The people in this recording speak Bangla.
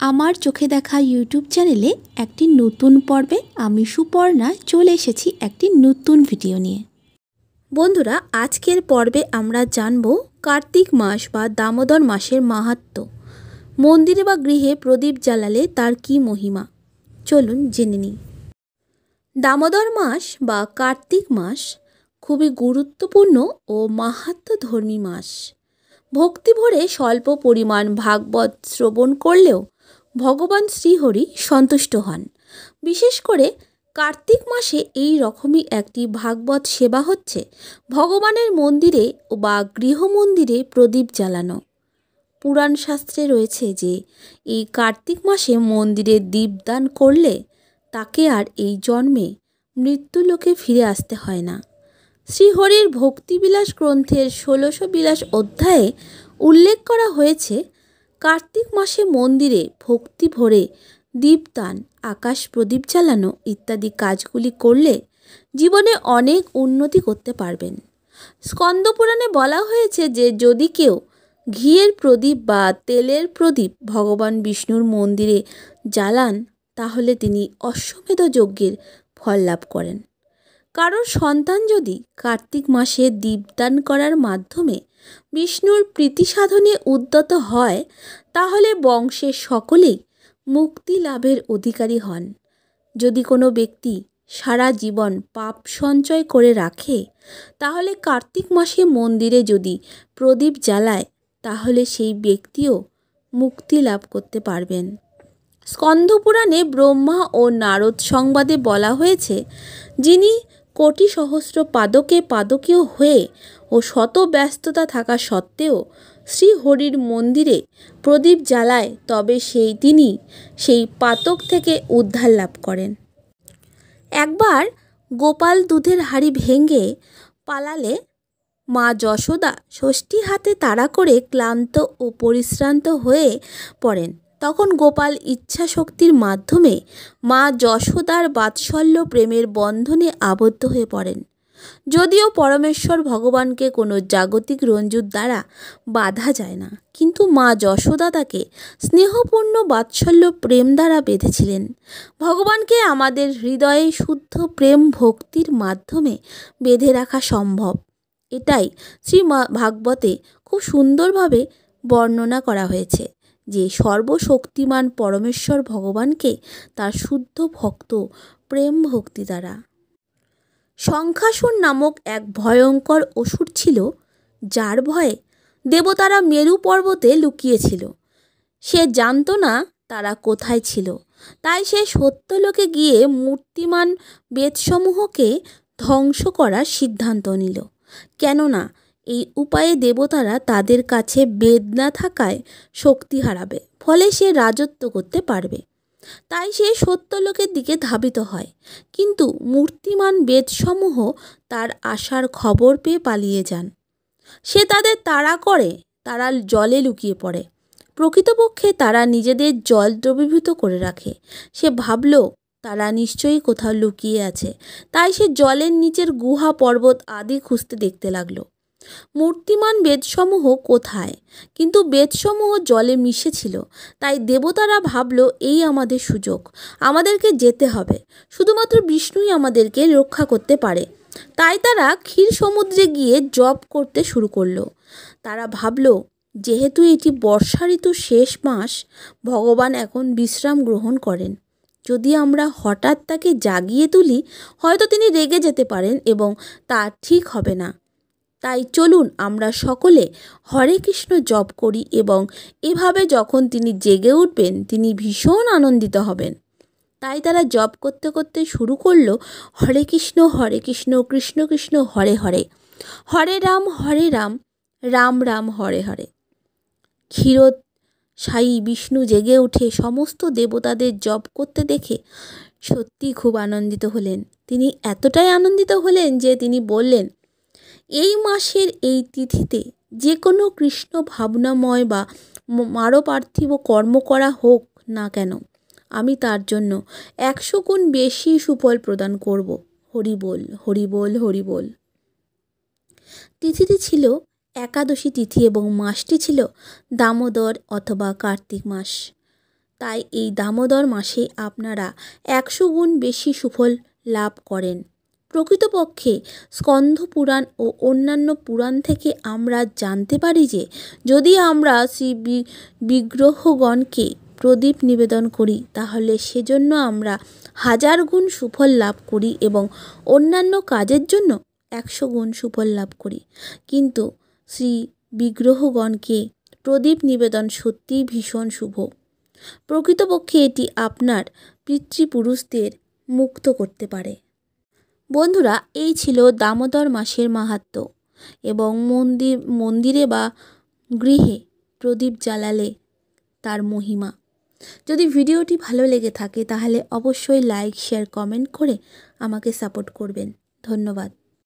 আমার চোখে দেখা ইউটিউব চ্যানেলে একটি নতুন পর্বে আমি সুপর্ণা চলে এসেছি একটি নতুন ভিডিও নিয়ে। বন্ধুরা, আজকের পর্বে আমরা জানব কার্তিক মাস বা দামোদর মাসের মাহাত্ম্য। মন্দিরে বা গৃহে প্রদীপ জ্বালালে তার কী মহিমা, চলুন জেনে নিই। দামোদর মাস বা কার্তিক মাস খুবই গুরুত্বপূর্ণ ও মাহাত্ম্যধর্মী মাস। ভক্তি ভরে স্বল্প পরিমাণ ভাগবত শ্রবণ করলেও ভগবান শ্রীহরি সন্তুষ্ট হন। বিশেষ করে কার্তিক মাসে এই রকমই একটি ভাগবত সেবা হচ্ছে ভগবানের মন্দিরে বা গৃহমন্দিরে প্রদীপ জ্বালানো। পুরাণ শাস্ত্রে রয়েছে যে এই কার্তিক মাসে মন্দিরে দীপদান করলে তাকে আর এই জন্মে মৃত্যুলোকে ফিরে আসতে হয় না। শ্রীহরির ভক্তিবিলাস গ্রন্থের ১৬২২ অধ্যায়ে উল্লেখ করা হয়েছে, কার্তিক মাসে মন্দিরে ভক্তি ভরে দীপদান, আকাশ প্রদীপ জ্বালানো ইত্যাদি কাজগুলি করলে জীবনে অনেক উন্নতি করতে পারবেন। স্কন্দপুরাণে বলা হয়েছে যে যদি কেউ ঘিয়ের প্রদীপ বা তেলের প্রদীপ ভগবান বিষ্ণুর মন্দিরে জ্বালান তাহলে তিনি অশ্বমেধ যজ্ঞের ফল লাভ করেন। কারোর সন্তান যদি কার্তিক মাসে দীপদান করার মাধ্যমে বিষ্ণুর প্রীতি সাধনে উদ্যত হয় তাহলে বংশের সকলেই মুক্তি লাভের অধিকারী হন। যদি কোনো ব্যক্তি সারা জীবন পাপ সঞ্চয় করে রাখে তাহলে কার্তিক মাসে মন্দিরে যদি প্রদীপ জ্বালায় তাহলে সেই ব্যক্তিও মুক্তি লাভ করতে পারবেন। স্কন্দপুরাণে ব্রহ্মা ও নারদ সংবাদে বলা হয়েছে, যিনি কোটি সহস্র পাদকে পাদকীয় হয়ে ও শত ব্যস্ততা থাকা সত্ত্বেও শ্রীহরির মন্দিরে প্রদীপ জ্বালায় তবে তিনি সেই পাতক থেকে উদ্ধার লাভ করেন। একবার গোপাল দুধের হাঁড়ি ভেঙে পালালে মা যশোদা ষষ্ঠী হাতে তাড়া করে ক্লান্ত ও পরিশ্রান্ত হয়ে পড়েন। তখন গোপাল ইচ্ছা শক্তির মাধ্যমে মা যশোদার বাৎসল্য প্রেমের বন্ধনে আবদ্ধ হয়ে পড়েন। যদিও পরমেশ্বর ভগবানকে কোনো জাগতিক রঞ্জুর দ্বারা বাধা যায় না, কিন্তু মা যশোদা তাকে স্নেহপূর্ণ বাৎসল্য প্রেম দ্বারা বেঁধেছিলেন। ভগবানকে আমাদের হৃদয়ে শুদ্ধ প্রেম ভক্তির মাধ্যমে বেঁধে রাখা সম্ভব। এটাই ভাগবতে খুব সুন্দরভাবে বর্ণনা করা হয়েছে যে সর্বশক্তিমান পরমেশ্বর ভগবানকে তার শুদ্ধ ভক্ত প্রেম ভক্তি দ্বারা। শঙ্খাসুর নামক এক ভয়ঙ্কর অসুর ছিল, যার ভয়ে দেবতারা মেরু পর্বতে লুকিয়েছিল। সে জানত না তারা কোথায় ছিল, তাই সে সত্যলোকে গিয়ে মূর্তিমান বেদসমূহকে ধ্বংস করার সিদ্ধান্ত নিল। কেননা এই উপায়ে দেবতারা তাদের কাছে বেদ না থাকায় শক্তি হারাবে, ফলে সে রাজত্ব করতে পারবে। তাই সে সত্যলোকের দিকে ধাবিত হয়, কিন্তু মূর্তিমান বেদসমূহ তার আসার খবর পেয়ে পালিয়ে যান। সে তাদের তাড়া করে তারা জলে লুকিয়ে পড়ে। প্রকৃতপক্ষে তারা নিজেদের জল দ্রবীভূত করে রাখে। সে ভাবল তারা নিশ্চয়ই কোথাও লুকিয়ে আছে, তাই সে জলের নিচের গুহা পর্বত আদি খুঁজতে দেখতে লাগলো মূর্তিমান বেদসমূহ কোথায়। কিন্তু বেদসমূহ জলে মিশেছিল, তাই দেবতারা ভাবল এই আমাদের সুযোগ, আমাদেরকে যেতে হবে, শুধুমাত্র বিষ্ণুই আমাদেরকে রক্ষা করতে পারে। তাই তারা ক্ষীর সমুদ্রে গিয়ে জপ করতে শুরু করলো। তারা ভাবল যেহেতু এটি বর্ষা ঋতুর শেষ মাস, ভগবান এখন বিশ্রাম গ্রহণ করেন। যদি আমরা হঠাৎ তাকে জাগিয়ে তুলি হয়তো তিনি রেগে যেতে পারেন এবং তা ঠিক হবে না। তাই চলুন আমরা সকলে হরে কৃষ্ণ জপ করি এবং এভাবে যখন তিনি জেগে উঠবেন তিনি ভীষণ আনন্দিত হবেন। তাই তারা জপ করতে করতে শুরু করলো, হরে কৃষ্ণ কৃষ্ণ কৃষ্ণ হরে হরে, হরে রাম রাম রাম হরে হরে। ক্ষীরোৎসায়ী বিষ্ণু জেগে উঠে সমস্ত দেবতাদের জপ করতে দেখে সত্যি খুব আনন্দিত হলেন। তিনি এতটাই আনন্দিত হলেন যে তিনি বললেন, এই মাসের এই তিথিতে যে কোনো কৃষ্ণ ভাবনাময় বা মারপার্থিব কর্ম করা হোক না কেন, আমি তার জন্য 100 গুণ বেশি সুফল প্রদান করব। হরি বল হরি বল হরি বল। তিথিটি ছিল একাদশী তিথি এবং মাসটি ছিল দামোদর অথবা কার্তিক মাস। তাই এই দামোদর মাসে আপনারা 100 গুণ বেশি সুফল লাভ করেন। প্রকৃতপক্ষে স্কন্ধ পুরাণ ও অন্যান্য পুরাণ থেকে আমরা জানতে পারি যে যদি আমরা শ্রী বিগ্রহগণকে প্রদীপ নিবেদন করি তাহলে সেজন্য আমরা 1000 গুণ সুফল লাভ করি এবং অন্যান্য কাজের জন্য 100 গুণ সুফল লাভ করি। কিন্তু শ্রী বিগ্রহগণকে প্রদীপ নিবেদন সত্যিই ভীষণ শুভ। প্রকৃতপক্ষে এটি আপনার পিতৃপুরুষদের মুক্ত করতে পারে। বন্ধুরা, এই ছিল দামোদর মাসের মাহাত্ম্য এবং মন্দিরে বা গৃহে প্রদীপ জ্বালালে তার মহিমা। যদি ভিডিওটি ভালো লেগে থাকে তাহলে অবশ্যই লাইক, শেয়ার, কমেন্ট করে আমাকে সাপোর্ট করবেন। ধন্যবাদ।